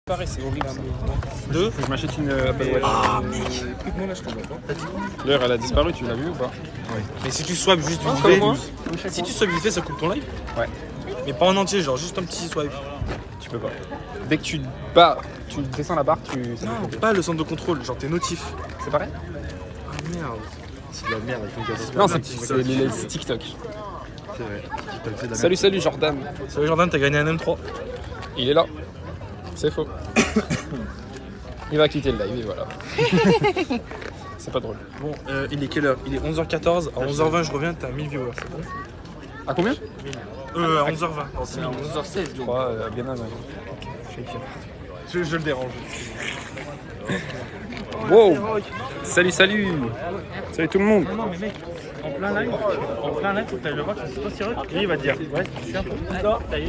Pareil, c'est horrible ça. Deux. Faut que je m'achète une Apple Watch. Ah mec. L'heure elle a disparu, tu l'as vu ou pas? Ouais. Mais si tu swipes juste vite comme fait, moi. si tu swipes vite fait, ça coupe ton live. Ouais. Mais pas en entier, genre juste un petit swipe. Tu peux pas. Dès que tu bats, tu descends la barre, tu. Non, pas le centre de contrôle, genre tes notifs. C'est pareil? Ah merde. C'est de la merde avec ton gars. Non, c'est TikTok. C'est vrai. TikTok, c'est de la Salut, salut Jordan. merde. Salut Jordan, t'as gagné un M3. Il est là. C'est faux. Il va quitter le live et voilà. C'est pas drôle. Bon, il est quelle heure? Il est 11h14. À 11h20, je reviens, t'as 1000 viewers. C'est bon? À combien? À 11h20. Dans 6 minutes. 11h16, je crois, bien avant. Je le dérange. Wow! Salut, salut! Salut tout le monde! Non mais mec, en plein live, faut que tu le voir que c'est toi Cyril. Lui il va te dire, ouais, je suis un peu plus ça. T'as eu,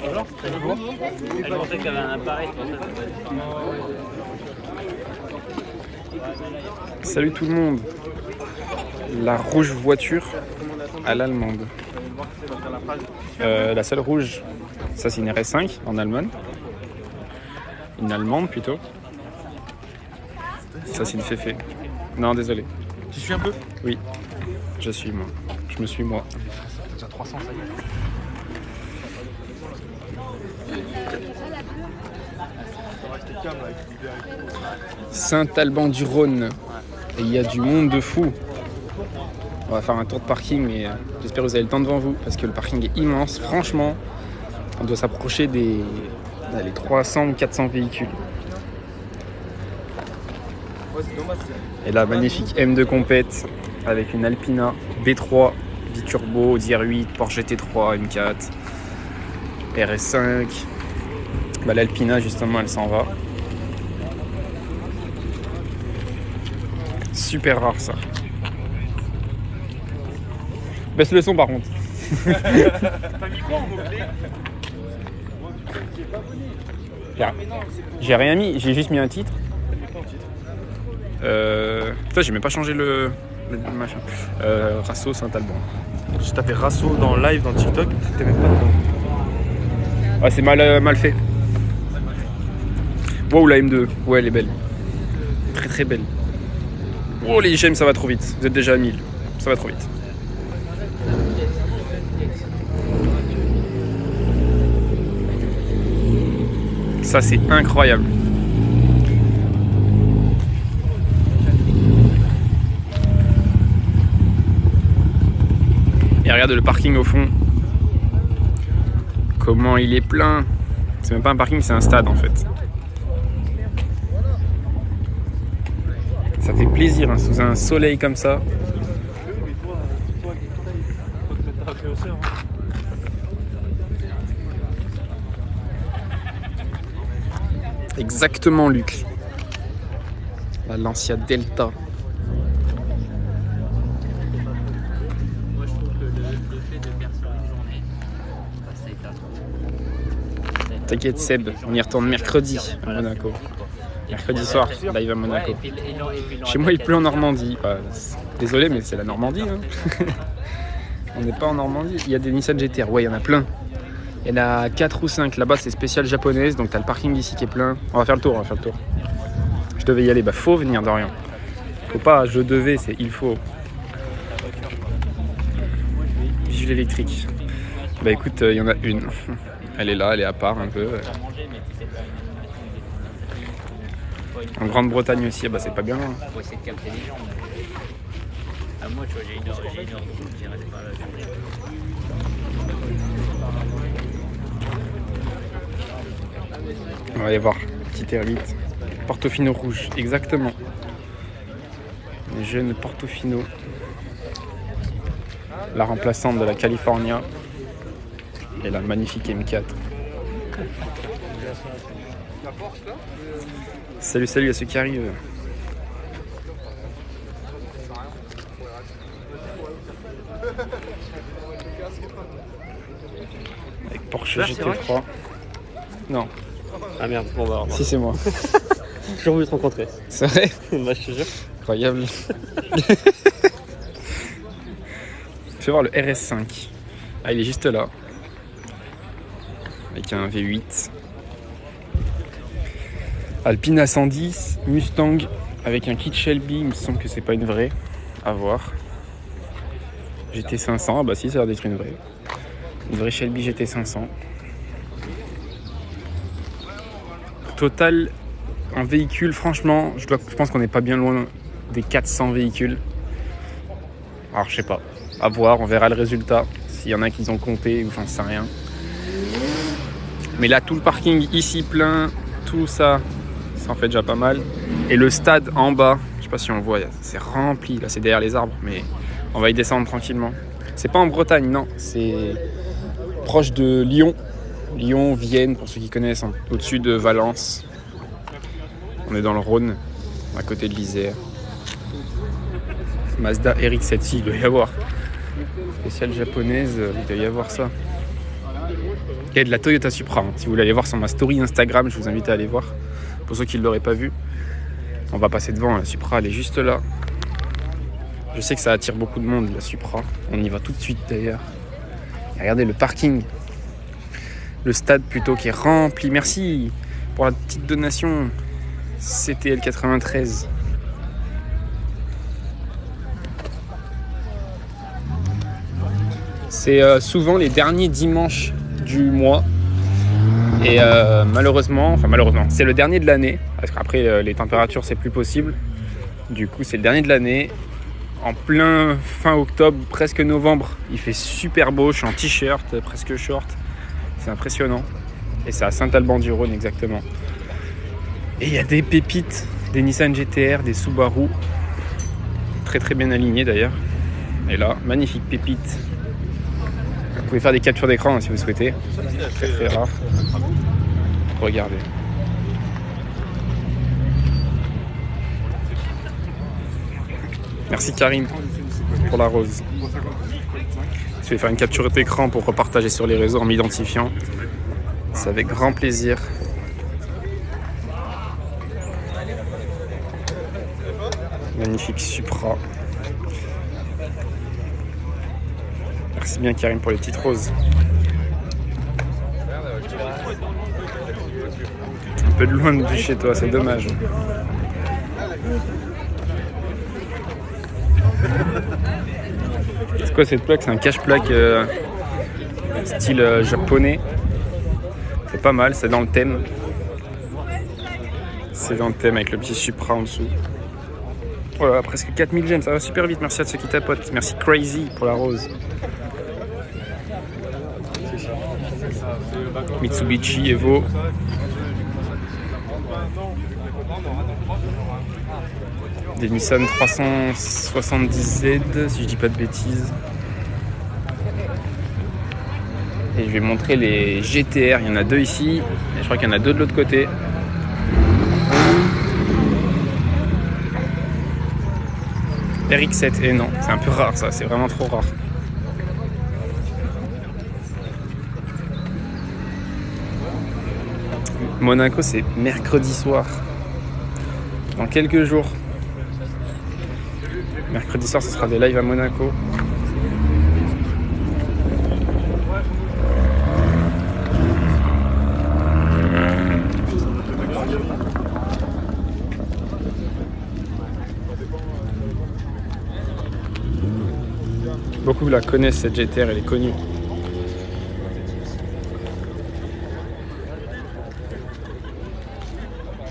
alors, t'as vu quoi? Je pensais que t'avais un appareil, Salut tout le monde! La rouge voiture à l'allemande. La seule rouge, ça c'est une RS5 en Allemagne. Une allemande plutôt. Ça c'est une Féfé. Non, désolé. Tu suis un peu? Oui, je suis moi. Je me suis moi. T'as déjà 300, ça y est. Saint-Alban-du-Rhône. Et il y a du monde de fou. On va faire un tour de parking, mais j'espère que vous avez le temps devant vous, parce que le parking est immense. Franchement, on doit s'approcher des 300 ou 400 véhicules. Et là, magnifique M2 compète avec une Alpina B3, biturbo, DR8, Porsche GT3, M4, RS5. Bah, l'Alpina, justement, elle s'en va. Super rare ça. Baisse le son par contre. T'as mis quoi en mot-clé? J'ai rien mis, j'ai juste mis un titre. Putain, j'ai même pas changé le machin. Rasso Saint-Alban. J'ai tapé Rasso dans live dans TikTok, c'était même pas dedans. Ah, c'est mal fait. Wow, la M2. Ouais, elle est belle. Très très belle. Oh, les gemmes, ça va trop vite. Vous êtes déjà à 1000. Ça va trop vite. Ça, c'est incroyable. Et regarde le parking au fond. Comment il est plein. C'est même pas un parking, c'est un stade en fait. Ça fait plaisir hein, sous un soleil comme ça. Exactement, Luc. La Lancia Delta. Moi je trouve que le fait de faire sur une journée, ça éteint. T'inquiète Seb, on y retourne mercredi à Monaco. Mercredi soir, live à Monaco. Chez moi il pleut en Normandie. Désolé mais c'est la Normandie. Hein. On n'est pas en Normandie. Il y a des Nissan GT-R, ouais il y en a plein. Il y en a 4 ou 5. Là-bas c'est spécial japonaise, donc t'as le parking ici qui est plein. On va faire le tour, Je devais y aller, faut venir Dorian. Faut pas, je devais, c'est il faut. Vive l'électrique. Bah écoute, il y en a une. Elle est là, elle est à part un peu. En Grande-Bretagne aussi, bah c'est pas bien loin. Faut essayer de capter les gens. À moi, tu vois, j'ai une heure de route, j'irai pas la journée. On va aller voir, petite R8. Portofino rouge, exactement. Les jeunes Portofino. La remplaçante de la California. Et la magnifique M4. Salut, salut à ceux qui arrivent. Avec Porsche GT3. Non. Ah merde, bon bah Si c'est moi. j'ai toujours voulu te rencontrer. C'est vrai? Bah je te jure. Incroyable. Fais voir le RS5. Ah il est juste là. Avec un V8. Alpine A 110, Mustang avec un kit Shelby, il me semble que c'est pas une vraie, à voir. GT 500, ah bah si, ça a l'air d'être une vraie. Une vraie Shelby GT 500. Total en véhicule, franchement, je pense qu'on n'est pas bien loin des 400 véhicules. Alors je sais pas, à voir, on verra le résultat. S'il y en a qui ont compté ou j'en sais rien. Mais là, tout le parking ici plein, tout ça, ça en fait déjà pas mal. Et le stade en bas, je sais pas si on le voit, c'est rempli. Là, c'est derrière les arbres, mais on va y descendre tranquillement. C'est pas en Bretagne, non, c'est proche de Lyon. Lyon, Vienne, pour ceux qui connaissent, au-dessus de Valence. On est dans le Rhône, à côté de l'Isère. Mazda RX-7, il doit y avoir. Spéciale japonaise, il doit y avoir ça. Il y a de la Toyota Supra. Hein. Si vous voulez aller voir sur ma story Instagram, je vous invite à aller voir. Pour ceux qui ne l'auraient pas vu, on va passer devant. La Supra, elle est juste là. Je sais que ça attire beaucoup de monde, la Supra. On y va tout de suite d'ailleurs. Et regardez le parking. Le stade plutôt qui est rempli. Merci pour la petite donation. CTL 93. C'est souvent les derniers dimanches du mois. Et malheureusement, c'est le dernier de l'année. Parce qu'après, les températures, c'est plus possible. Du coup, c'est le dernier de l'année. En plein fin octobre, presque novembre. Il fait super beau. Je suis en t-shirt, presque short. C'est impressionnant. Et c'est à Saint-Alban-du-Rhône exactement. Et il y a des pépites, des Nissan GT-R, des Subaru. Très très bien alignés d'ailleurs. Et là, magnifique pépite. Vous pouvez faire des captures d'écran hein, si vous souhaitez. Très très rare. Regardez. Merci Karim pour la rose. Si vous voulez faire une capture d'écran pour repartager sur les réseaux en m'identifiant, c'est avec grand plaisir. Magnifique Supra. Merci bien Karim pour les petites roses. Un peu de loin de chez toi, c'est dommage. C'est quoi cette plaque? C'est un cache-plaque style japonais. C'est pas mal, c'est dans le thème. C'est dans le thème avec le petit Supra en dessous. Voilà, presque 4000 j'aime, ça va super vite. Merci à ceux qui tapotent. Merci Crazy pour la rose. Mitsubishi Evo. Des Nissan 370Z, si je dis pas de bêtises. Et je vais montrer les GT-R. Il y en a deux ici. Et je crois qu'il y en a deux de l'autre côté. RX-7. Et non, c'est un peu rare ça. C'est vraiment trop rare. Monaco, c'est mercredi soir. Dans quelques jours. Mercredi soir, ce sera des lives à Monaco. Beaucoup la connaissent cette GT-R, elle est connue.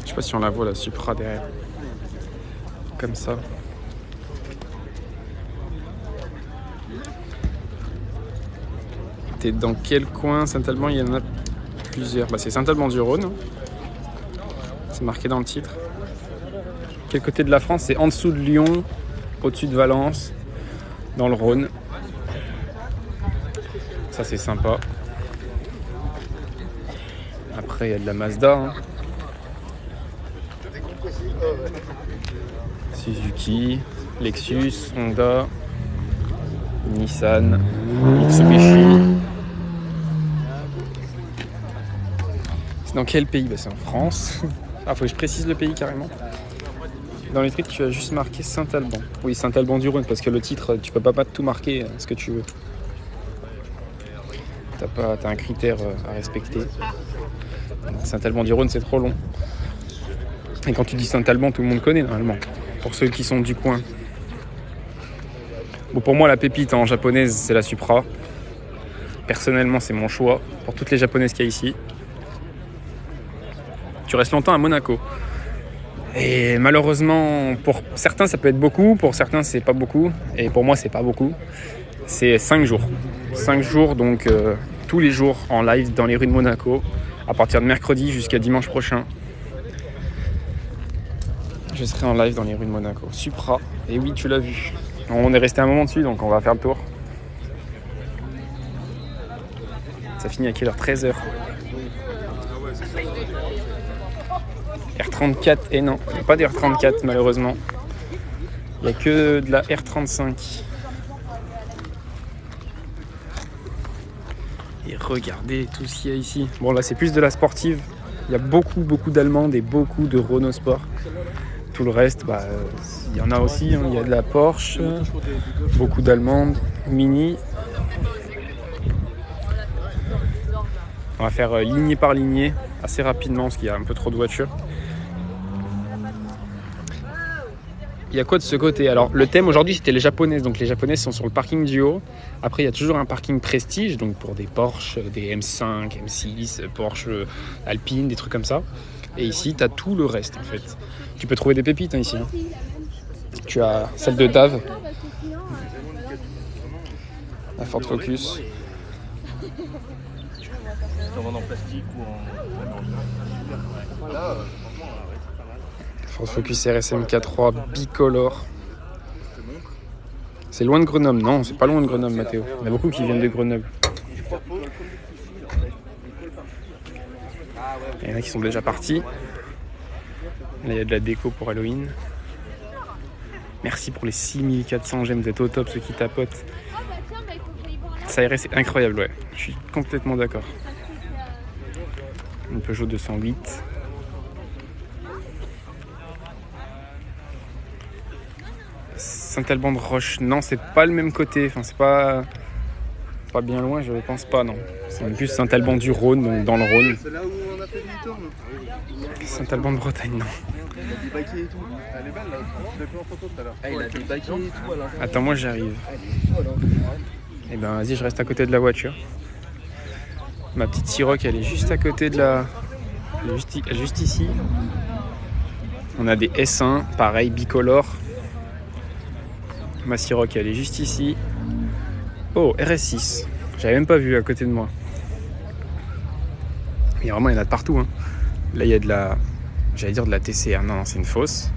Je sais pas si on la voit la Supra derrière. Comme ça. T'es dans quel coin? Saint-Alban, il y en a plusieurs. Bah, c'est Saint-Alban-du-Rhône. C'est marqué dans le titre. Quel côté de la France? C'est en dessous de Lyon, au-dessus de Valence, dans le Rhône. Ça, c'est sympa. Après, il y a de la Mazda. Hein. Suzuki, Lexus, Honda, Nissan, Mitsubishi. C'est dans quel pays? Bah, c'est en France. Ah, faut que je précise le pays carrément. Dans les trucs, tu as juste marqué Saint-Alban. Oui, Saint-Alban-du-Rhône, parce que le titre, tu peux pas tout marquer ce que tu veux. T'as un critère à respecter. Saint-Alban-du-Rhône, c'est trop long. Et quand tu dis Saint-Alban, tout le monde connaît normalement, pour ceux qui sont du coin. Bon, pour moi, la pépite en japonaise, c'est la Supra. Personnellement, c'est mon choix pour toutes les japonaises qu'il y a ici. Tu restes longtemps à Monaco. Et malheureusement, pour certains, ça peut être beaucoup. Pour certains, c'est pas beaucoup. Et pour moi, c'est pas beaucoup. C'est 5 jours. 5 jours, donc tous les jours en live dans les rues de Monaco. À partir de mercredi jusqu'à dimanche prochain. Je serai en live dans les rues de Monaco. Supra. Et oui, tu l'as vu. On est resté un moment dessus, donc on va faire le tour. Ça finit à quelle heure? 13h. R34, et non, il n'y a pas de R34 malheureusement. Il n'y a que de la R35. Et regardez tout ce qu'il y a ici. Bon, là c'est plus de la sportive. Il y a beaucoup d'Allemandes et beaucoup de Renault Sport. Tout le reste, il y en a aussi. Il y a de la Porsche, beaucoup d'Allemandes, Mini. On va faire lignée par lignée assez rapidement parce qu'il y a un peu trop de voitures. Il y a quoi de ce côté? Alors le thème aujourd'hui c'était les japonaises, donc les japonaises sont sur le parking du haut. Après il y a toujours un parking prestige, donc pour des Porsche, des M5, M6, Porsche Alpine, des trucs comme ça. Et ici tu as tout le reste en fait. Tu peux trouver des pépites ici. Tu as celle de Dave, la Ford Focus. En plastique ou en... Ford Focus RSM K3 bicolore. C'est loin de Grenoble? Non, c'est pas loin de Grenoble, Mathéo. Il y en a beaucoup qui viennent de Grenoble. Il y en a qui sont déjà partis. Là, il y a de la déco pour Halloween. Merci pour les 6400 j'aime, vous êtes au top, ceux qui tapotent. Ça RS c'est incroyable, ouais. Je suis complètement d'accord. Une Peugeot 208. Saint-Alban-de-Roche, non, c'est pas le même côté. Enfin, c'est pas bien loin, je pense pas, non. C'est plus Saint-Alban-du-Rhône, donc dans le Rhône. C'est là où on a fait demi-tour, non? Saint-Alban-de-Bretagne, non. Il a des baquets et tout. Elle est belle là, je l'ai pris en photo tout à l'heure. Il a des baquets et tout. Attends, moi j'arrive. Eh ben, vas-y, je reste à côté de la voiture. Ma petite Ciroc, elle est juste à côté de la... Elle est juste ici. On a des S1, pareil, bicolore. Ma Ciroc, elle est juste ici. Oh, RS6. J'avais même pas vu à côté de moi. Il y a vraiment, il y en a de partout. Hein. Là, il y a de la... J'allais dire de la TCR. Non, c'est une fausse.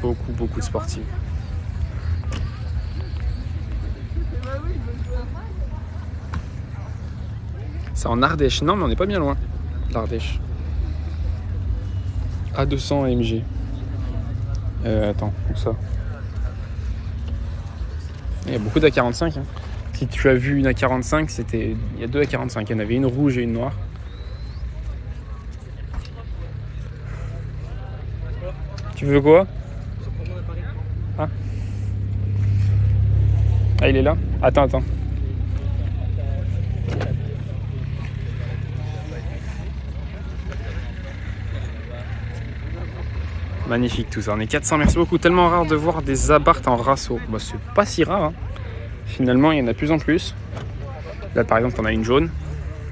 Beaucoup de sportives. C'est en Ardèche. Non, mais on n'est pas bien loin d'Ardèche. A200 AMG. Attends, où ça? Il y a beaucoup d'A45. Hein. Si tu as vu une A45, c'était... Il y a deux A45. Il y en avait une rouge et une noire. Tu veux quoi? Ah, il est là? Attends. Magnifique tout ça, on est 400, merci beaucoup. Tellement rare de voir des Abarth en Rasso. Bah, c'est pas si rare, hein. Finalement il y en a de plus en plus. Là par exemple on a une jaune,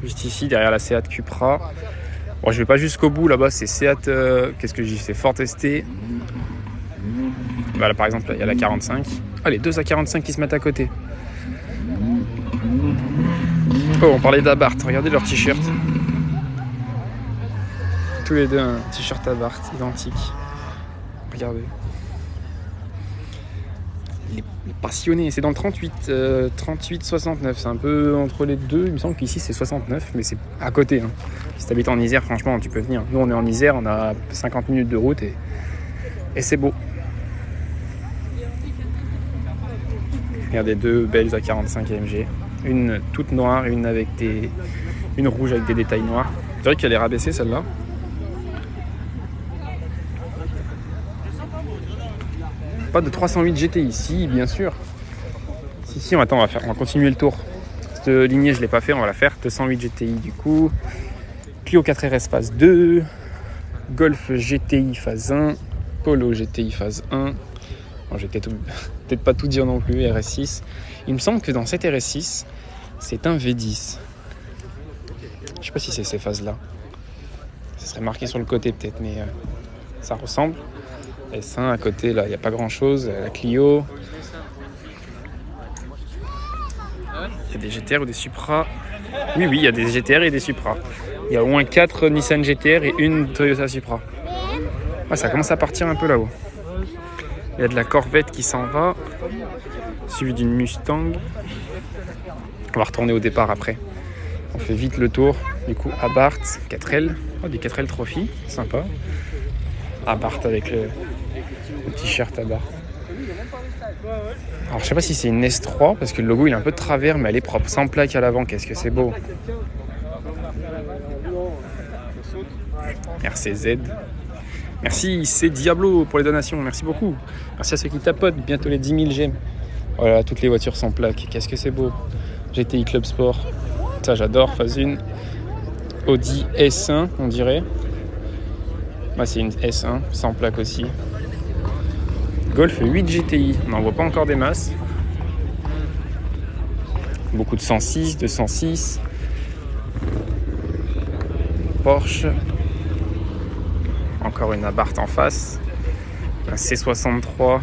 juste ici derrière la Seat Cupra. Bon, je vais pas jusqu'au bout, là-bas c'est Seat, qu'est-ce que je dis, c'est Ford ST. Bah, là par exemple il y a la 45. Ah, les deux A45 qui se mettent à côté. Oh, on parlait d'Abarth, regardez leur t-shirt. Tous les deux un t-shirt Abarth identique. Regardez. Les passionnés, c'est dans le 38-69, c'est un peu entre les deux, il me semble qu'ici c'est 69, mais c'est à côté. Hein. Si tu habites en Isère, franchement, tu peux venir. Nous, on est en Isère, on a 50 minutes de route et c'est beau. Regardez, deux belles A45 AMG, une toute noire et une rouge avec des détails noirs. C'est vrai qu'elle est rabaissée celle-là. Pas de 308 GTI ici, bien sûr. Si, on va continuer le tour. Cette lignée, je l'ai pas fait, on va la faire. 208 GTI du coup. Clio 4RS Phase 2. Golf GTI phase 1, Polo GTI phase 1. Bon, je vais peut-être pas tout dire non plus, RS6. Il me semble que dans cette RS6, c'est un V10. Je sais pas si c'est ces phases-là. Ça serait marqué sur le côté peut-être, mais ça ressemble. S1 à côté, là, il n'y a pas grand-chose. La Clio. Il y a des GTR ou des Supra. Oui, il y a des GTR et des Supra. Il y a au moins 4 Nissan GTR et une Toyota Supra. Ah, ça commence à partir un peu là-haut. Il y a de la Corvette qui s'en va, suivi d'une Mustang. On va retourner au départ après. On fait vite le tour. Du coup, Abarth, 4L. Oh, des 4L Trophy, sympa. Abarth avec le t-shirt Abarth. Alors, je sais pas si c'est une S3 parce que le logo il est un peu de travers, mais elle est propre, sans plaque à l'avant. Qu'est-ce que c'est beau! RCZ. Merci, c'est Diablo pour les donations. Merci beaucoup. Merci à ceux qui tapotent. Bientôt les 10 000 j'aime. Voilà, toutes les voitures sans plaque. Qu'est-ce que c'est beau! GTI Club Sport. Ça, j'adore. Phase 1. Audi S1, on dirait. Bah, c'est une S1, sans plaque aussi. Golf 8 GTI. On n'en voit pas encore des masses. Beaucoup de 106, de 106. Porsche. Encore une Abarth en face. Un C63.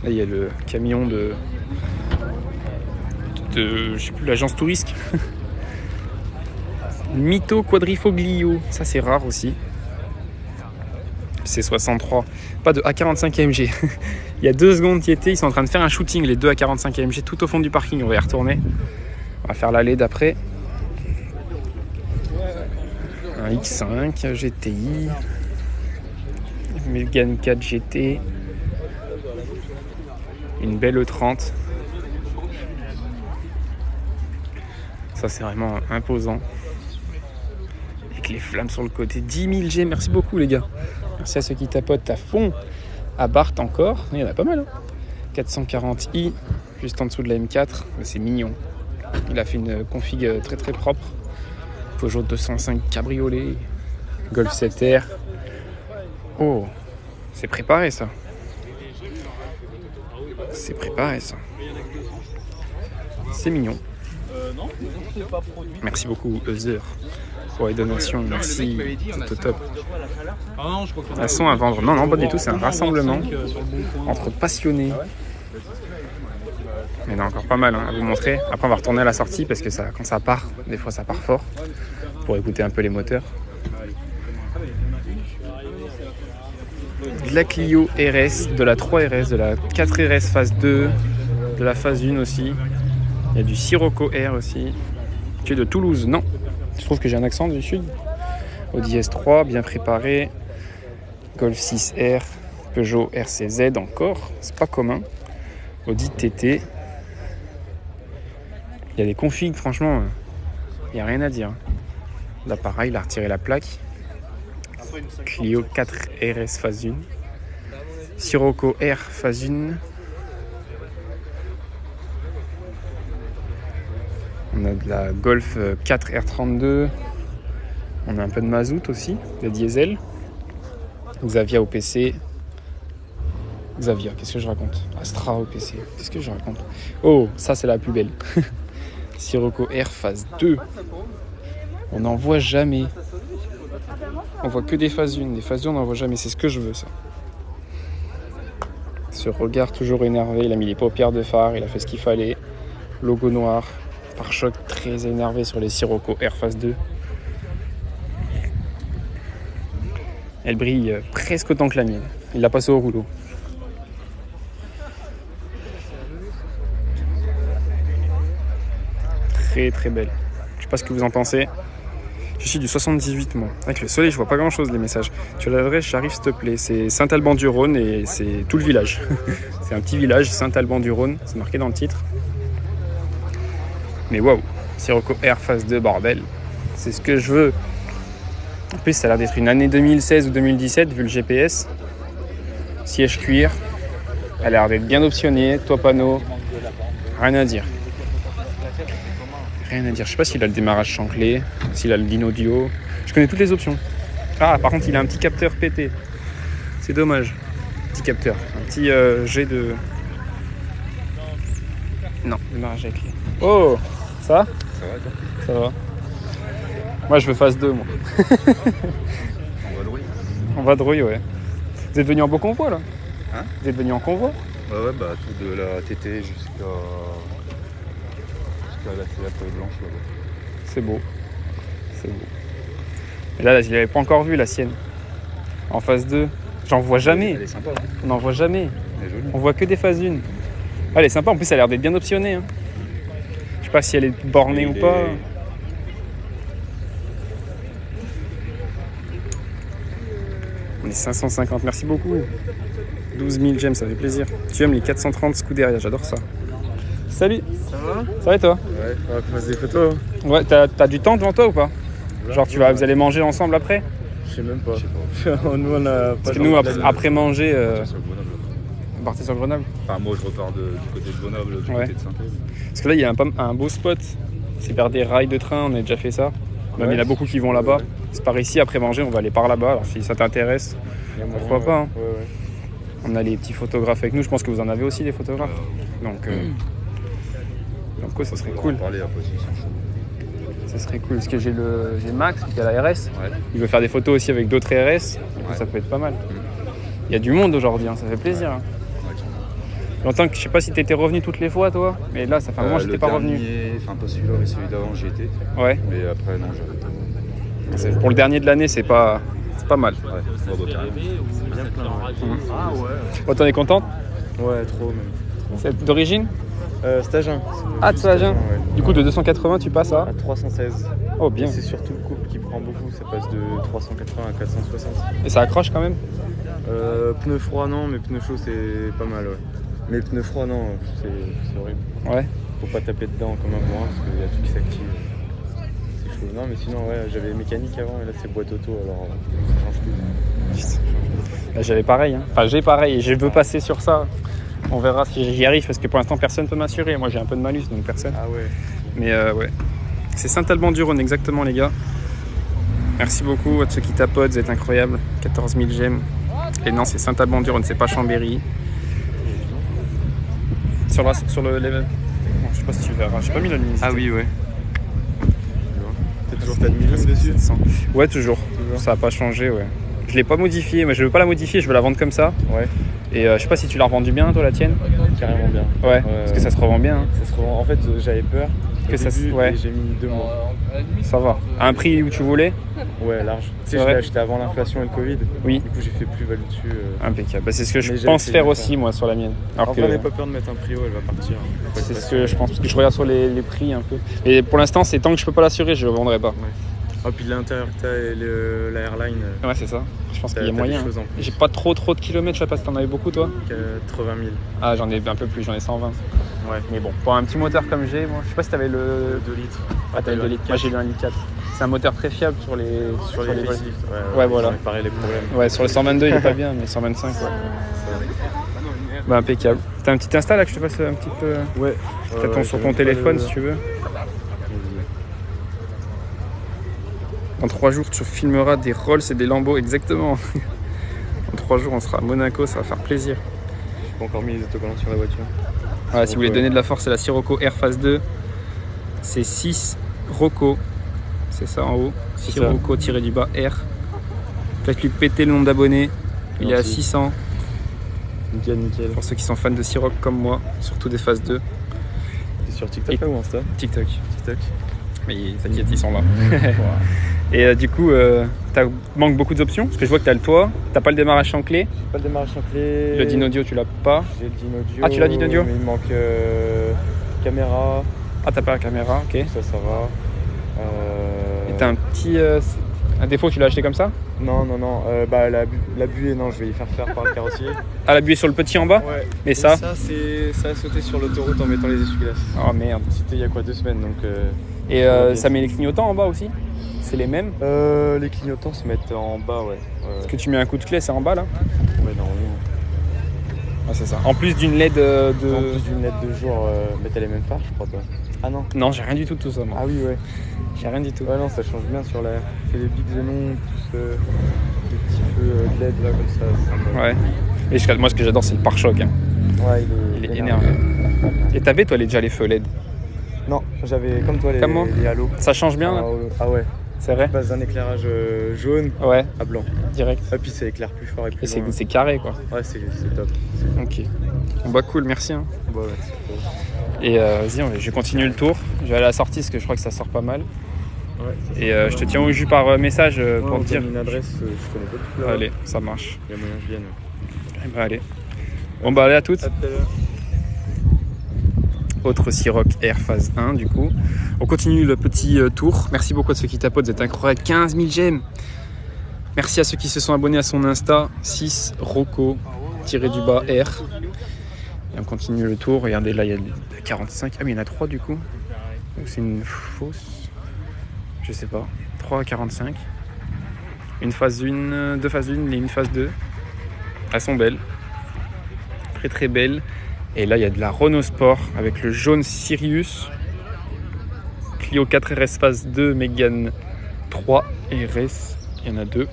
Là, il y a le camion de je sais plus, l'agence Tourisque. Mito Quadrifoglio. Ça, c'est rare aussi. C63. Pas de A45 AMG. Il y a 2 secondes qui étaient. Ils sont en train de faire un shooting, les deux A45 AMG, tout au fond du parking. On va y retourner. On va faire l'allée d'après. Un X5 GTI. Mégane 4 GT. Une belle E30. Ça, c'est vraiment imposant. Avec les flammes sur le côté. 10 000 G. Merci beaucoup, les gars. Merci à ceux qui tapotent à fond. Abarth encore. Il y en a pas mal. 440i. Juste en dessous de la M4. Mais c'est mignon. Il a fait une config très très propre. Peugeot 205 cabriolet. Golf 7R. Oh, c'est préparé ça. C'est préparé ça. C'est mignon. Merci beaucoup Euther pour les donations. Merci, c'est au top. Elles sont à vendre. Non, pas du tout, c'est un rassemblement entre passionnés. Mais non, encore pas mal à vous montrer. Après on va retourner à la sortie parce que ça, quand ça part, des fois ça part fort. Pour écouter un peu les moteurs. De la Clio RS, de la 3 RS, de la 4 RS phase 2, de la phase 1 aussi. Il y a du Sirocco R aussi. Tu es de Toulouse? Non. Je trouve que j'ai un accent du sud. Audi S3, bien préparé. Golf 6R, Peugeot RCZ encore. C'est pas commun. Audi TT. Il y a des configs, franchement, il n'y a rien à dire. Là, pareil, il a retiré la plaque. Clio 4 RS phase 1. Sirocco R phase 1. On a de la Golf 4 R32. On a un peu de mazout aussi, de diesel. Xavia OPC. Xavia, qu'est-ce que je raconte? Astra OPC, qu'est-ce que je raconte? Oh, ça c'est la plus belle. Sirocco R phase 2. On n'en voit jamais. On voit que des phases 1. Des phases 2, on n'en voit jamais. C'est ce que je veux, ça. Ce regard toujours énervé. Il a mis les paupières de phare. Il a fait ce qu'il fallait. Logo noir. Pare-choc très énervé sur les Sirocco R phase 2. Elle brille presque autant que la mienne. Il l'a passé au rouleau. Très très belle. Je sais pas ce que vous en pensez. Je suis du 78 moi. Avec le soleil, je vois pas grand chose les messages. Tu as l'adresse, j'arrive s'il te plaît. C'est Saint-Alban-du-Rhône et c'est tout le village. C'est un petit village, Saint-Alban-du-Rhône. C'est marqué dans le titre. Mais waouh, Sirocco R phase 2, bordel. C'est ce que je veux. En plus, ça a l'air d'être une année 2016 ou 2017 vu le GPS. Siège cuir. Elle a l'air d'être bien optionnée. Toit panneau. Rien à dire. Rien à dire. Je sais pas s'il a le démarrage chancelé, s'il a le dyno duo. Je connais toutes les options. Ah, par contre, il a un petit capteur pété. C'est dommage. Petit capteur. Un petit jet de... Non, démarrage avec clé. Oh, ça va? Ça va, toi? Ça va. Moi, je veux phase 2, moi. On va louer. On va drouille, ouais. Vous êtes venu en beau convoi, là? Hein? Vous êtes venu en convoi? Ouais, bah tout de la TT jusqu'à la feuille blanche. Là. C'est beau. C'est beau. Mais là, je l'avais pas encore vu, la sienne. En phase 2. J'en vois jamais. Elle est sympa. Hein. On n'en voit jamais. Elle est jolie. On voit que des phases 1. Elle est sympa, en plus, elle a l'air d'être bien optionnée. Hein. Je sais pas si elle est bornée ou pas. On est 550, merci beaucoup. 12 000 gemmes, ça fait plaisir. Tu aimes les 430 Scuderia, j'adore ça. Salut. Ça va? Ça va et toi? Ouais, on va faire des photos. Ouais, t'as du temps devant toi ou pas? Genre vous allez manger ensemble après? Je sais même pas. Nous on a pas. Parce que nous après manger, Sur Grenoble. on partait sur Grenoble. Enfin, moi je repars du côté de Grenoble, du Ouais. côté de Saint-Étienne. Parce que là il y a un beau spot. C'est vers des rails de train, on a déjà fait ça. Même il y en a beaucoup qui vont là-bas. C'est par ici, après manger, on va aller par là-bas. Alors si ça t'intéresse, pourquoi pas, hein. Ouais. On a les petits photographes avec nous. Je pense que vous en avez aussi des photographes. Donc ouais, ça serait cool. On va parler après si c'est chaud. Ça serait cool. Parce que j'ai Max qui a la RS. Ouais. Il veut faire des photos aussi avec d'autres RS. Du coup, ça peut être pas mal. Il y a du monde aujourd'hui, hein, ça fait plaisir. Hein. Longtemps que je sais pas si t'étais revenu toutes les fois, toi. Mais là, ça fait un moment que j'étais pas revenu. Enfin, pas celui-là, mais celui d'avant, j'y étais. Ouais. Mais après, non, j'avais pas. Pour le dernier de l'année, c'est pas mal. Ouais, on va carrément. Bien plein. Ah ouais. Oh, t'en es contente? Ouais, trop même. C'est d'origine? Stage 1. Ah, de Stage 1. Ouais. Du coup, de 280, tu passes à? À 316. Oh, bien. Et c'est surtout le couple qui prend beaucoup, ça passe de 380 à 460. Et ça accroche quand même? Pneus froids non, mais pneus chauds c'est pas mal, ouais. Mais pneus froids non, c'est horrible. Ouais. Faut pas taper dedans comme un bourrin parce qu'il y a tout qui s'active. C'est chaud. Non mais sinon ouais, j'avais mécanique avant et là c'est boîte auto alors ça change tout. Là, j'avais pareil. Hein. Enfin, j'ai pareil et je veux passer sur ça. On verra si j'y arrive parce que pour l'instant personne peut m'assurer. Moi j'ai un peu de malus donc personne. Ah ouais. Mais ouais. C'est Saint-Alban-du-Rhône exactement les gars. Merci beaucoup à ceux qui tapotent, vous êtes incroyables. 14 000 gemmes. Et non, c'est Saint-Alban-du-Rhône, c'est pas Chambéry. Sur le level. Bon, je sais pas si tu verras, j'ai pas mis la luminosité. Ah oui ouais. T'as toujours ta demi-lune dessus? Ouais, toujours. Ça a pas changé, ouais. Je l'ai pas modifié, mais je veux pas la modifier, je veux la vendre comme ça. Ouais. Et je sais pas si tu l'as revendu bien, toi, la tienne? Carrément bien. Ouais, parce que ça se revend bien. Hein. Ça se revend. En fait j'avais peur. Que ça début, ouais. Et j'ai mis 2 mois. Ça va. À un prix où tu voulais? Ouais, large. Tu C'est sais, je vrai l'ai acheté avant l'inflation et le Covid. Oui. Du coup, j'ai fait plus-value dessus. Impeccable. Bah, c'est ce que je Mais j'ai pense essayé faire de aussi, faire. moi, sur la mienne. Alors En que vrai, n'aie pas peur de mettre un prix haut, elle va partir. c'est ce que je pense, parce que je regarde sur les prix un peu. Et pour l'instant, c'est tant que je peux pas l'assurer, je ne vendrai pas. Ah, puis l'intérieur que t'as et la airline, Ouais, c'est ça. Je pense qu'il y a t'as moyen. des choses en plus. J'ai pas trop de kilomètres, je sais pas si t'en avais beaucoup, toi? 80 000. Ah, j'en ai un peu plus, j'en ai 120. Ouais. Mais bon, pour un petit moteur comme j'ai, moi, je sais pas si t'avais le. 2 litres. Ah, t'as le 2 litres. Moi, j'ai le 1 litre 4. C'est un moteur très fiable sur les. Sur les facelifts. Ouais, voilà. Ça réparait les problèmes. Ouais, sur le 122, il est pas bien, mais 125, ouais. Bah, impeccable. T'as un petit Insta là que je te fasse un petit peu. Ouais. T'attends sur ton téléphone si tu veux. Dans 3 jours, tu filmeras des Rolls et des Lambeaux, exactement. Dans 3 jours, on sera à Monaco, ça va faire plaisir. J'ai pas encore mis les autocollants sur la voiture. Voilà, si vous voulez donner de la force, c'est la Sirocco Air Phase 2. C'est 6 Rocco. C'est ça en haut. Sirocco tiré du bas R. Faites-lui péter le nombre d'abonnés. Il est à 600. Nickel, nickel. Pour ceux qui sont fans de Siroc comme moi, surtout des Phases 2. T'es sur TikTok là ou Insta? TikTok. TikTok. Mais t'inquiète, ils sont là. Et du coup, manque beaucoup d'options. Parce que je vois que t'as le toit, t'as pas le démarrage sans clé. J'ai pas le démarrage sans clé. Le DIN audio, tu l'as pas. J'ai le DIN audio. Ah, tu l'as DIN audio? Mais il manque caméra. Ah, t'as pas la caméra, ok. Ça va. Et t'as un petit. Un défaut, tu l'as acheté comme ça? Non. Bah, la buée, non, je vais y faire par le carrossier. Ah, la buée sur le petit en bas? Ouais. Mais Et ça? ça a sauté sur l'autoroute en mettant les essuie-glaces. Oh merde. C'était il y a quoi, 2 semaines donc. Et ça met les clignotants en bas aussi? C'est les mêmes? Les clignotants se mettent en bas, ouais. Est-ce que tu mets un coup de clé, c'est en bas là? Ouais, normalement. Ah, c'est ça. En plus d'une LED En plus d'une lettre de jour, mais t'as les mêmes phares, je crois pas. Ah non. Non, j'ai rien du tout de tout ça, moi. Ah oui, ouais. J'ai rien du tout. Ouais, non, ça change bien sur l'air. C'est les big xénons, plus les petits feux de LED là, comme ça. C'est sympa. Ouais. Et moi, ce que j'adore, c'est le pare-choc. Hein. Ouais, Il est énervé. Et t'avais, toi, déjà les feux LED? Non, j'avais comme toi Comme moi. les halos. Ça change bien, là? Ah ouais. C'est vrai? Je passe d'un éclairage jaune Ouais, à blanc. direct. Et puis ça éclaire plus fort et Et plus loin. c'est carré, quoi. Ouais, c'est top. Ok. Bon, bah, cool, merci. Hein. Bah ouais, c'est cool. Et vas-y, je vais continuer le tour. Je vais aller à la sortie parce que je crois que ça sort pas mal. Ouais, ça Et je te tiens au jus par message pour te dire. une adresse, je connais pas tout là. Allez, ça marche. Il y a moyen que je vienne. Eh ben, allez. Bon, bah, allez à toutes. À tout à l'heure. Autre Ciroc Air phase 1 du coup. On continue le petit tour. Merci beaucoup à ceux qui tapotent, vous êtes incroyables. 15 000 j'aime. Merci à ceux qui se sont abonnés à son Insta. 6 Rocco _R. Et on continue le tour. Regardez là, il y a 45. Ah mais il y en a 3 du coup. Donc c'est une fausse. Je sais pas. 3 à 45. Une phase 1, 2 phases 1 et une phase 2. Elles sont belles. Très très belles. Et là, il y a de la Renault Sport avec le jaune Sirius. Clio 4 RS phase 2, Mégane 3 RS. Il y en a 2.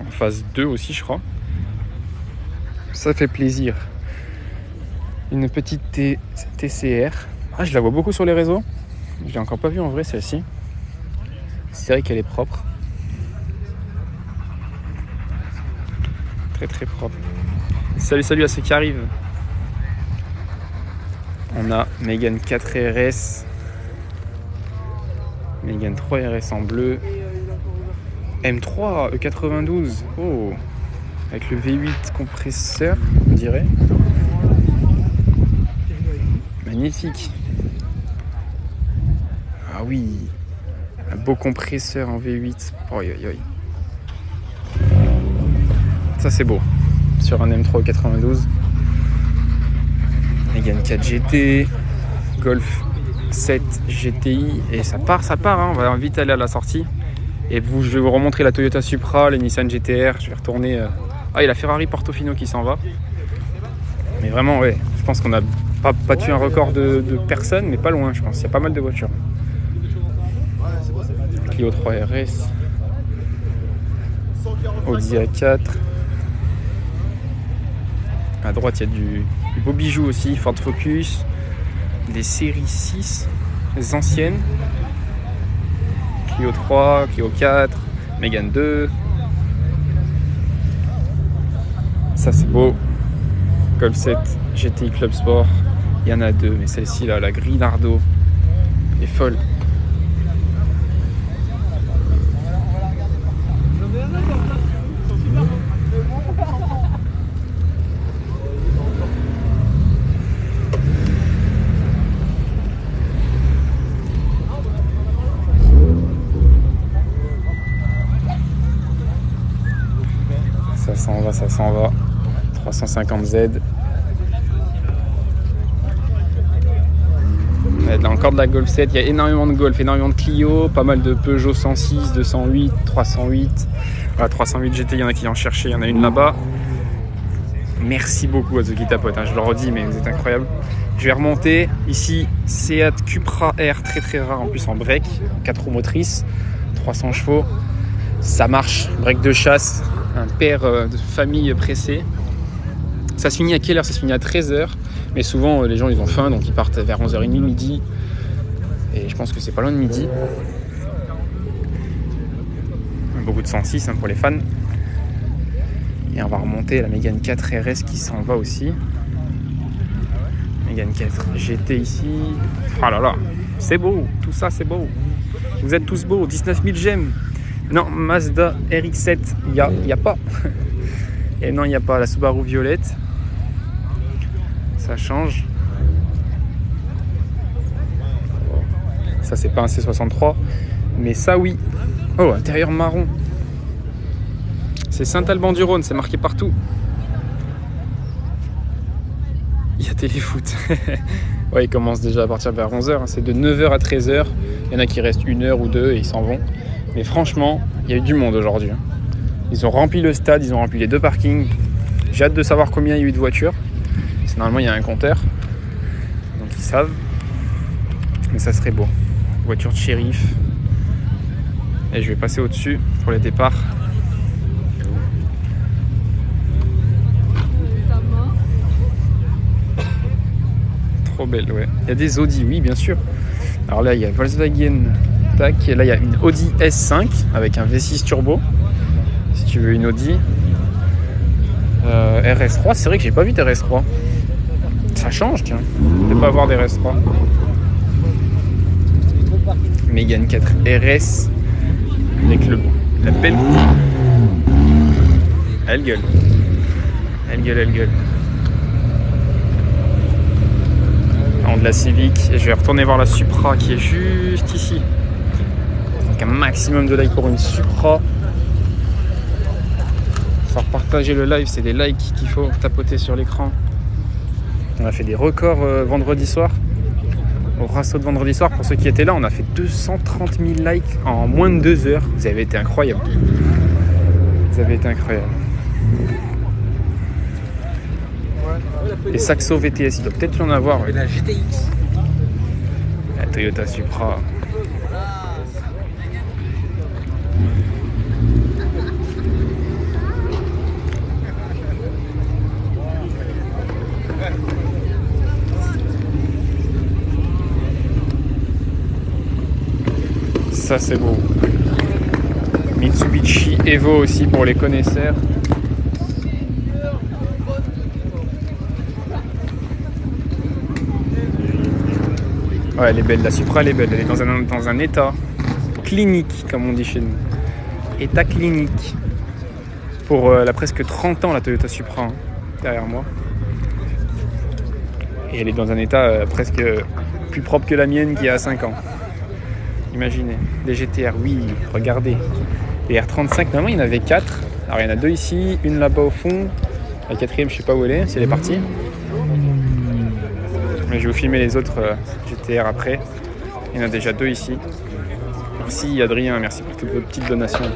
En phase 2 aussi, je crois. Ça fait plaisir. Une petite TCR. Ah, je la vois beaucoup sur les réseaux. Je l'ai encore pas vue en vrai, celle-ci. C'est vrai qu'elle est propre. Très très propre. Salut à ceux qui arrivent. On a Mégane 4 RS, Mégane 3 RS en bleu, M3 E92, oh, avec le V8 compresseur, on dirait. Magnifique. Ah oui, un beau compresseur en V8. Oi, oi, oi. Ça c'est beau, sur un M3 E92. Mégane 4 GT, Golf 7 GTI et ça part, hein. On va vite aller à la sortie. Et je vais vous remontrer la Toyota Supra, les Nissan GT-R, je vais retourner... Ah, il y a la Ferrari Portofino qui s'en va. Mais vraiment, ouais, je pense qu'on n'a pas battu un record de personnes, mais pas loin, je pense. Il y a pas mal de voitures. Clio 3 RS, Audi A4. À droite, il y a du beau bijou aussi, Ford Focus, des séries 6, les anciennes, Clio 3, Clio 4, Mégane 2. Ça c'est beau. Golf 7 GTI Club Sport. Il y en a 2, mais celle-ci là, la grille Nardo, est folle. Ça s'en va. 350Z. Il y a encore de la Golf 7. Il y a énormément de Golf, énormément de Clio, pas mal de Peugeot 106, 208, 308. Voilà, 308 GT, il y en a qui en cherchaient, il y en a une là-bas. Merci beaucoup à ceux qui tapotent, hein, je le redis, mais vous êtes incroyables. Je vais remonter. Ici, Seat Cupra R, très très rare en plus en break. 4 roues motrices, 300 chevaux. Ça marche, break de chasse. Un père de famille pressé. Ça se finit à quelle heure? Ça se finit à 13h. Mais souvent, les gens ils ont faim, donc ils partent vers 11h30, midi. Et je pense que c'est pas loin de midi. Beaucoup de 106 hein, pour les fans. Et on va remonter la Mégane 4 RS qui s'en va aussi. Mégane 4 GT ici. Oh là là, c'est beau, tout ça c'est beau. Vous êtes tous beaux, 19 000 j'aime. Non, Mazda RX-7, il n'y a pas. Et non, il n'y a pas la Subaru violette. Ça change. Ça, c'est pas un C63. Mais ça, oui. Oh, intérieur marron. C'est Saint-Alban-du-Rhône, c'est marqué partout. Il y a téléfoot. Ouais, il commence déjà à partir vers 11h. Hein. C'est de 9h à 13h. Il y en a qui restent 1 heure ou 2 et ils s'en vont. Mais franchement, il y a eu du monde aujourd'hui. Ils ont rempli le stade, ils ont rempli les 2 parkings. J'ai hâte de savoir combien il y a eu de voitures. Parce que normalement, il y a un compteur. Donc ils savent. mais ça serait beau. Voiture de shérif. Et je vais passer au-dessus pour les départs. Trop belle, ouais. Il y a des Audi, oui, bien sûr. Alors là, il y a Volkswagen, tac. Et là, il y a une Audi S5 avec un V6 turbo. Si tu veux une Audi. RS3, c'est vrai que j'ai pas vu des RS3. Ça change, tiens, de pas avoir des RS3. Mégane 4 RS avec la belle. Elle gueule. Elle gueule, elle gueule. On de la Civic et je vais retourner voir la Supra qui est juste ici. Donc un maximum de likes pour une Supra. Faut partager le live, c'est des likes qu'il faut tapoter sur l'écran. On a fait des records vendredi soir. Au Rasso de vendredi soir, pour ceux qui étaient là, on a fait 230 000 likes en moins de 2 heures. Vous avez été incroyable. Vous avez été incroyable. Les Saxo VTS, il doit peut-être y en avoir. Ouais. La GTX. La Toyota Supra. Ça c'est beau. Mitsubishi Evo aussi pour les connaisseurs. Ouais, elle est belle, la Supra elle est belle, elle est dans un état clinique comme on dit chez nous. État clinique. Pour la presque 30 ans la Toyota Supra, hein, derrière moi. Et elle est dans un état presque plus propre que la mienne qui a 5 ans. Imaginez, des GTR, oui, regardez. Les R35, normalement il y en avait 4. Alors il y en a 2 ici, une là-bas au fond. La 4e, je sais pas où elle est, si elle est partie. Mais je vais vous filmer les autres GTR après. Il y en a déjà 2 ici. Merci Adrien, merci pour toutes vos petites donations.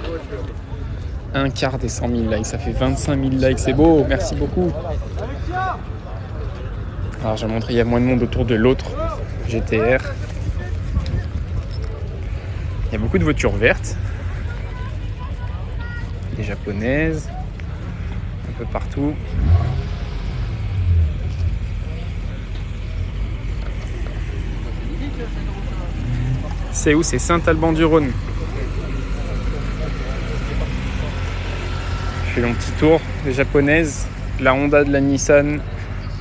Un quart des 100 000 likes, ça fait 25 000 likes, c'est beau, merci beaucoup. Alors je vais montrer, il y a moins de monde autour de l'autre GTR. Il y a beaucoup de voitures vertes, des japonaises, un peu partout. C'est où? C'est Saint-Alban-du-Rhône. Je fais mon petit tour des japonaises, la Honda, de la Nissan,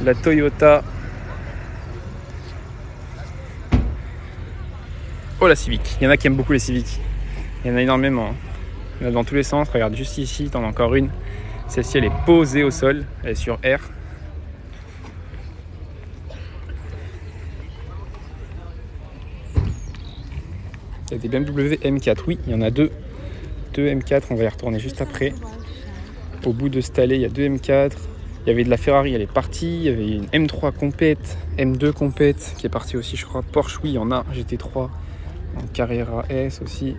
la Toyota. Oh la Civic, il y en a qui aiment beaucoup les Civic. Il y en a énormément. Il y en a dans tous les sens. Regarde juste ici, t'en as encore une. Celle-ci elle est posée au sol, elle est sur R. Il y a des BMW M4, oui, il y en a 2. 2 M4, on va y retourner juste après. Au bout de cette allée, il y a 2 M4. Il y avait de la Ferrari, elle est partie. Il y avait une M3 compète, M2 compète qui est partie aussi, je crois. Porsche, oui, il y en a. GT3, Carrera S aussi.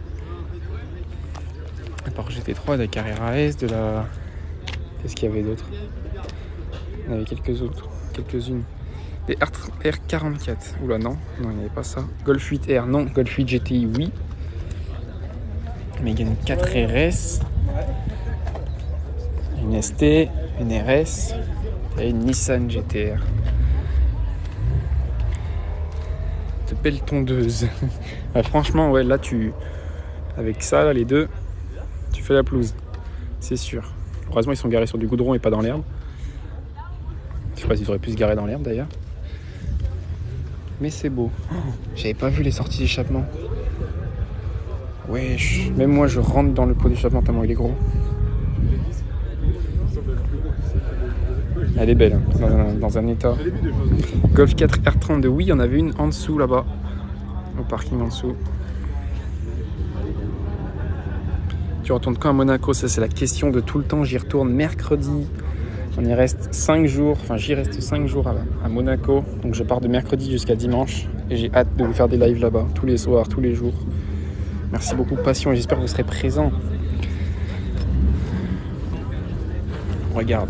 À part GT3, de la Carrera S, de la... Qu'est-ce qu'il y avait d'autre? Il y en avait quelques-unes. Des R44. Oula, non, il n'y avait pas ça. Golf 8 R, non. Golf 8 GTI, oui. Mégane 4 RS. Une ST, une RS et une Nissan GTR. De belles tondeuses. Ouais, franchement, ouais, là, avec ça, là, les deux, tu fais la pelouse. C'est sûr. Heureusement, ils sont garés sur du goudron et pas dans l'herbe. Je sais pas s'ils auraient pu se garer dans l'herbe d'ailleurs. Mais c'est beau. Oh, j'avais pas vu les sorties d'échappement. Wesh. Même moi, je rentre dans le pot d'échappement tellement il est gros. Elle est belle, hein, dans un état. Golf 4 R32, oui, il y en avait une en dessous là-bas. Au parking en dessous. Tu retournes quand à Monaco? Ça, c'est la question de tout le temps. J'y retourne mercredi. On y reste 5 jours. Enfin, j'y reste 5 jours à Monaco. Donc, je pars de mercredi jusqu'à dimanche. Et j'ai hâte de vous faire des lives là-bas. Tous les soirs, tous les jours. Merci beaucoup, Passion. Et j'espère que vous serez présents. Regarde.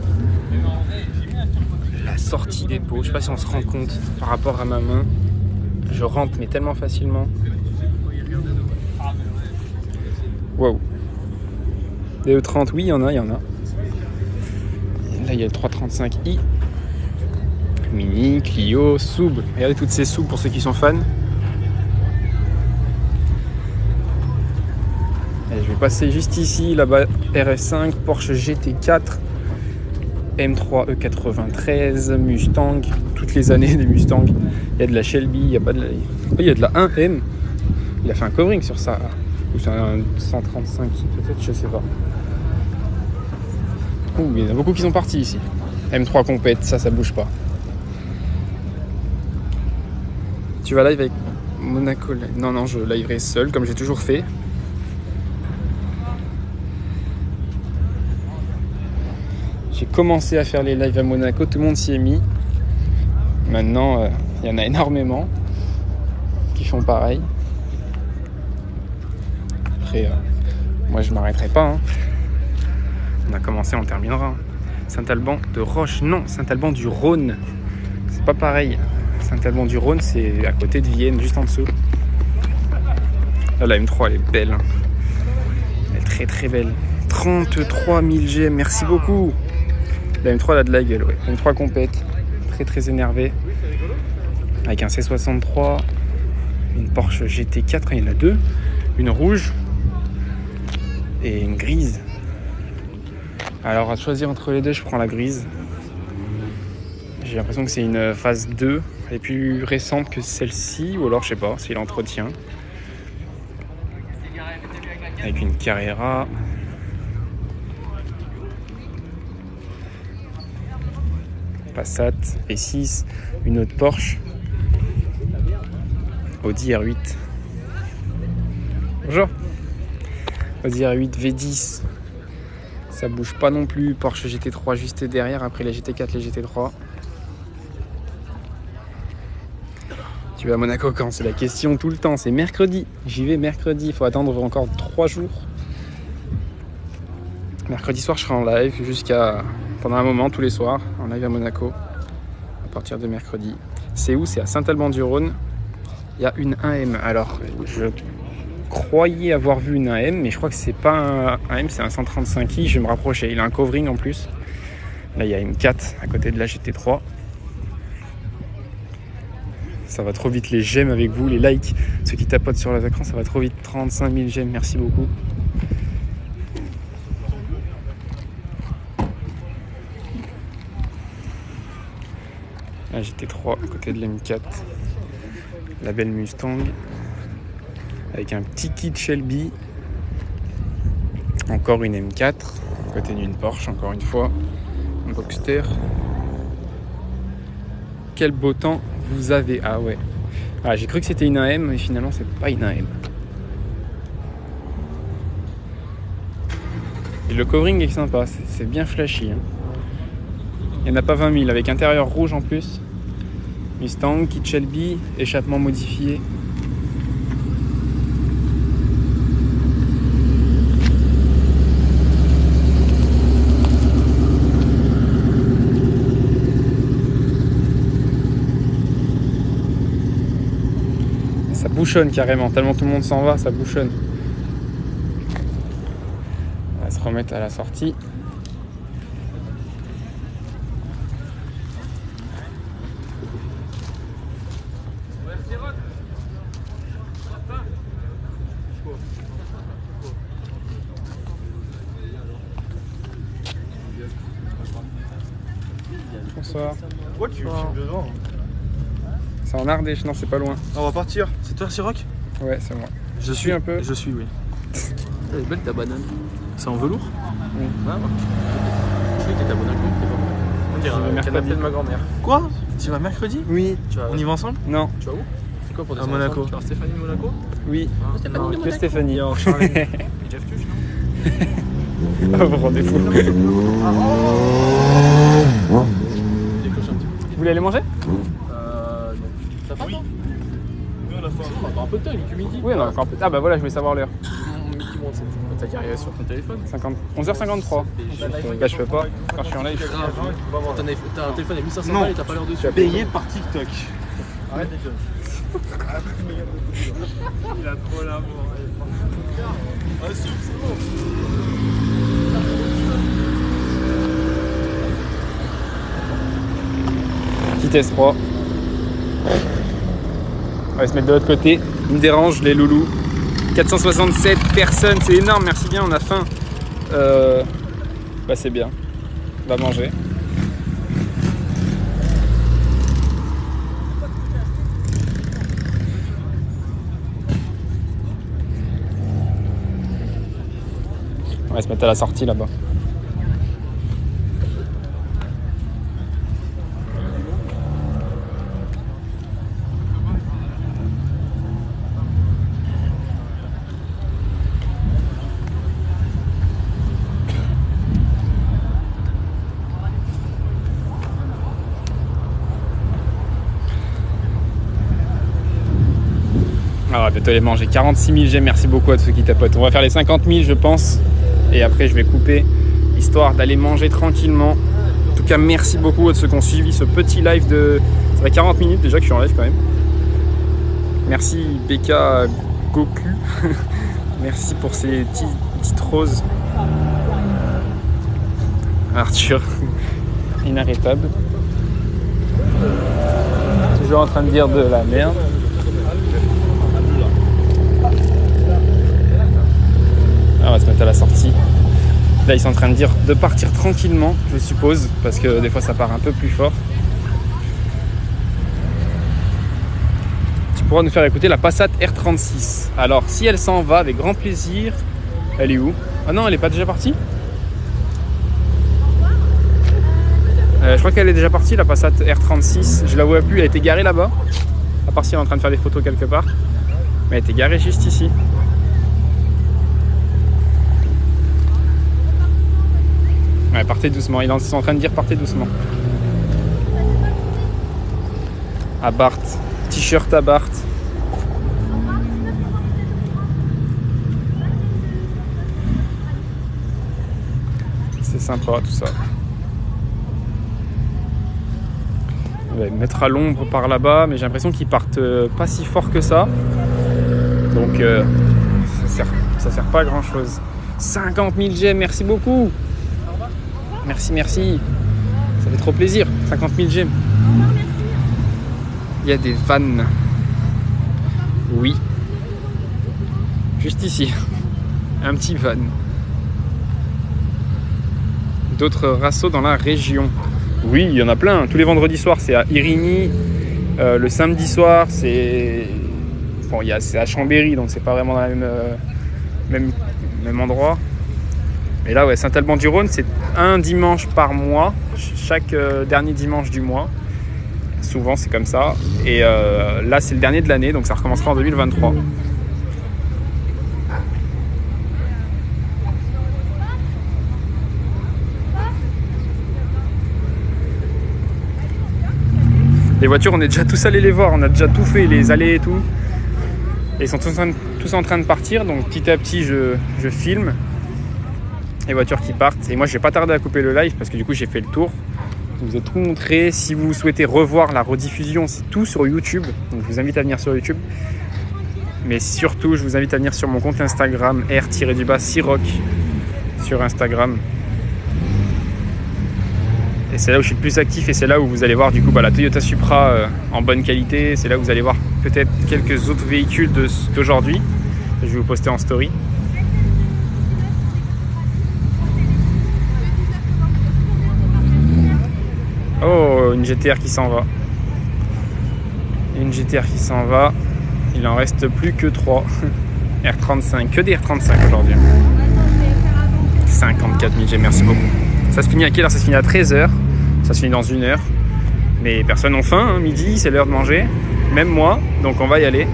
La sortie des pots. Je sais pas si on se rend compte par rapport à ma main. Je rentre mais tellement facilement. Wow. Des E30, oui, il y en a. Là, il y a le 335i. Mini, Clio, Sub. Regardez toutes ces Sub pour ceux qui sont fans. Et je vais passer juste ici, là-bas, RS5, Porsche GT4, M3 E93, Mustang, toutes les années des Mustang. Il y a de la Shelby, il y a pas de la... Il y a de la 1M. Il a fait un covering sur ça. Ou c'est un 135 peut-être, je sais pas. Ouh, il y en a beaucoup qui sont partis ici. M3 compète, ça bouge pas. Tu vas live avec Monaco? Non, je liverai seul, comme j'ai toujours fait. J'ai commencé à faire les lives à Monaco, tout le monde s'y est mis. Maintenant, il y en a énormément qui font pareil. Après, moi je m'arrêterai pas. Hein. On a commencé, on terminera. Saint-Alban de Roche, non, Saint-Alban du Rhône. C'est pas pareil. Saint-Alban du Rhône, c'est à côté de Vienne, juste en dessous. Là, la M3, elle est belle. Hein. Elle est très très belle. 33 000 GM, merci beaucoup. La M3, elle a de la gueule, ouais. M3 compète, très très énervé. Avec un C63, une Porsche GT4, il y en a deux. Une rouge et une grise. Alors, à choisir entre les deux, je prends la grise. J'ai l'impression que c'est une phase 2. Elle est plus récente que celle-ci, ou alors je sais pas, c'est l'entretien. Avec une Carrera. Passat, V6, une autre Porsche. Audi R8. Bonjour. Audi R8 V10. Ça bouge pas non plus. Porsche GT3 juste derrière, après la GT4, les GT3. Tu vas à Monaco quand? C'est la question tout le temps. C'est mercredi. J'y vais mercredi. Il faut attendre encore 3 jours. Mercredi soir, je serai en live jusqu'à... pendant un moment, tous les soirs, en live à Monaco. À partir de mercredi. C'est où? C'est à Saint-Alban-du-Rhône. Il y a une 1M. Alors, je croyais avoir vu une 1M, mais je crois que c'est pas un 1M, c'est un 135i. Je vais me rapprocher. Il a un covering en plus. Là, il y a une 4 à côté de la GT3. Ça va trop vite les j'aime avec vous, les likes, ceux qui tapotent sur les écrans, ça va trop vite. 35 000 j'aime, merci beaucoup. La GT3 à côté de l'M4. La belle Mustang. Avec un petit kit Shelby. Encore une M4. À côté d'une Porsche, encore une fois. Un Boxster. Quel beau temps vous avez. Ah ouais. Ah, j'ai cru que c'était une AM, mais finalement c'est pas une AM. Et le covering est sympa, c'est bien flashy. Hein. Il n'y en a pas 20 000, avec intérieur rouge en plus. Mustang, kit Shelby, échappement modifié. Ça bouchonne carrément, tellement tout le monde s'en va, ça bouchonne. On va se remettre à la sortie. Bonsoir. Pourquoi tu filmes dedans? C'est en Ardèche, non, c'est pas loin. On va partir. C'est toi, Siroc? Ouais, c'est moi. Je suis un peu. Je suis, oui. Elle est belle ta banane. C'est en velours? Oui. Ah, ouais. Je croyais que t'étais à Monaco. On dirait un canapé de ma grand-mère. Quoi? Tu vas mercredi? Oui. On y va ensemble? Non. Tu vas où? C'est quoi pour À descendre Monaco. ensemble? Tu vas à Stéphanie de Monaco? Oui. Stéphanie de Que Monaco? Stéphanie. En Charlène. Et Jeff Tuch, non? Ah, vous rendez fou. Décroche un petit peu. Vous voulez aller manger? Non. Ça va, toi? Oui, on a faim. On a encore un peu de temps, il est que midi. Oui, on a encore un peu. Ah bah voilà, je voulais savoir l'heure. Midi moins 7. T'as qu'à arriver sur ton téléphone. 11h53. Bah je peux pas quand je suis en live. T'as un téléphone avec 1500 Non. balles et t'as pas l'heure dessus. Payé par TikTok. Arrête déjà. Il a trop l'amour. Ah, c'est bon. Petit S3. On va se mettre de l'autre côté. Il me dérange les loulous. 467 personnes, c'est énorme, merci bien, on a faim. Bah c'est bien. On va manger. On va se mettre à la sortie là-bas. Ah, bientôt les manger. 46 000 j'aime, merci beaucoup à tous ceux qui tapotent. On va faire les 50 000 je pense. Et après je vais couper, histoire d'aller manger tranquillement. En tout cas merci beaucoup à ceux qui ont suivi ce petit live de... Ça fait 40 minutes déjà que je suis en live quand même. Merci BK Goku. Merci pour ces petites roses. Arthur, inarrêtable. Toujours en train de dire de la merde. On va se mettre à la sortie. Là ils sont en train de dire de partir tranquillement, je suppose, parce que des fois ça part un peu plus fort. Tu pourras nous faire écouter la Passat R36. Alors si elle s'en va avec grand plaisir. Elle est où? Ah non, elle est pas déjà partie? Je crois qu'elle est déjà partie, la Passat R36. Je la vois plus, elle était garée là-bas. À part si elle est en train de faire des photos quelque part. Mais elle était garée juste ici. Ouais, partez doucement, ils sont en train de dire partez doucement. À Barthes, t-shirt à Barthes. C'est sympa tout ça. On va mettre à l'ombre par là-bas, mais j'ai l'impression qu'ils partent pas si fort que ça. Donc ça sert pas à grand chose. 50 000 j'aime, merci beaucoup. Merci, merci. Ça fait trop plaisir. 50 000 j'aime. Il y a des vannes. Oui. Juste ici. Un petit van. D'autres rassos dans la région. Oui, il y en a plein. Tous les vendredis soirs, c'est à Irigny. Le samedi soir, c'est... Bon, c'est à Chambéry, donc c'est pas vraiment dans le même endroit. Et là, ouais, Saint-Alban-du-Rhône, c'est un dimanche par mois, chaque dernier dimanche du mois. Souvent, c'est comme ça. Et là, c'est le dernier de l'année, donc ça recommencera en 2023. Les voitures, on est déjà tous allés les voir, on a déjà tout fait, les allées et tout. Et ils sont tous en train de partir, donc petit à petit, je filme. Les voitures qui partent, et moi je vais pas tarder à couper le live parce que du coup j'ai fait le tour, je vous ai tout montré. Si vous souhaitez revoir la rediffusion, c'est tout sur YouTube, donc je vous invite à venir sur YouTube, mais surtout je vous invite à venir sur mon compte Instagram r-siroc sur Instagram, et c'est là où je suis le plus actif, et c'est là où vous allez voir du coup la Toyota Supra en bonne qualité. C'est là où vous allez voir peut-être quelques autres véhicules d'aujourd'hui que je vais vous poster en story. Oh, une GTR qui s'en va. Une GTR qui s'en va. Il en reste plus que 3. R35, que des R35 aujourd'hui. 54 000 G, merci beaucoup. Ça se finit à quelle heure? Ça se finit à 13h. Ça se finit dans 1 heure. Mais personne n'a faim, hein. Midi, c'est l'heure de manger. Même moi, donc on va y aller.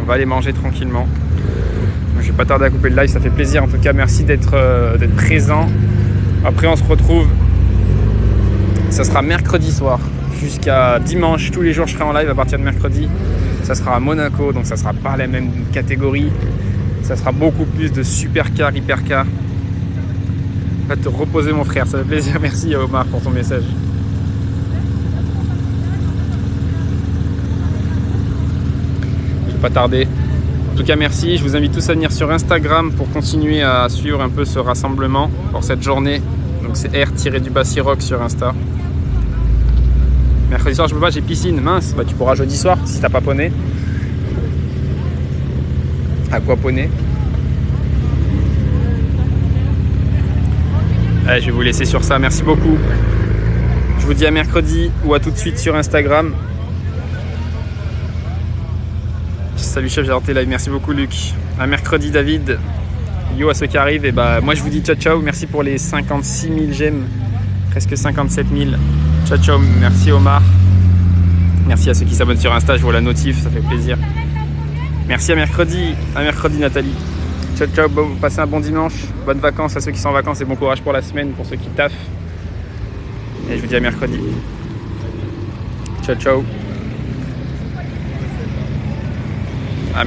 On va aller manger tranquillement. Je vais pas tarder à couper le live, ça fait plaisir. En tout cas, merci d'être présent. Après, on se retrouve. Ça sera mercredi soir jusqu'à dimanche. Tous les jours je serai en live à partir de mercredi. Ça sera à Monaco, donc ça sera pas la même catégorie. Ça sera beaucoup plus de supercar, hypercar. Va te reposer mon frère, ça fait plaisir. Merci Omar pour ton message. pas tarder. En tout cas, merci. Je vous invite tous à venir sur Instagram pour continuer à suivre un peu ce rassemblement pour cette journée. Donc c'est R-Siroc sur Insta. Mercredi soir, je peux pas, j'ai piscine. Mince, bah, tu pourras jeudi soir si t'as pas poney. Aquaponé. Allez, je vais vous laisser sur ça. Merci beaucoup. Je vous dis à mercredi ou à tout de suite sur Instagram. Salut chef, j'ai raté live. Merci beaucoup Luc. À mercredi David. Yo à ceux qui arrivent. Et bah moi je vous dis ciao ciao. Merci pour les 56 000 j'aime. Presque 57 000. Ciao ciao. Merci Omar. Merci à ceux qui s'abonnent sur Insta. Je vois la notif, ça fait plaisir. Merci à mercredi. À mercredi Nathalie. Ciao ciao. Bon, passez un bon dimanche. Bonnes vacances à ceux qui sont en vacances et bon courage pour la semaine pour ceux qui taffent. Et je vous dis à mercredi. Ciao ciao.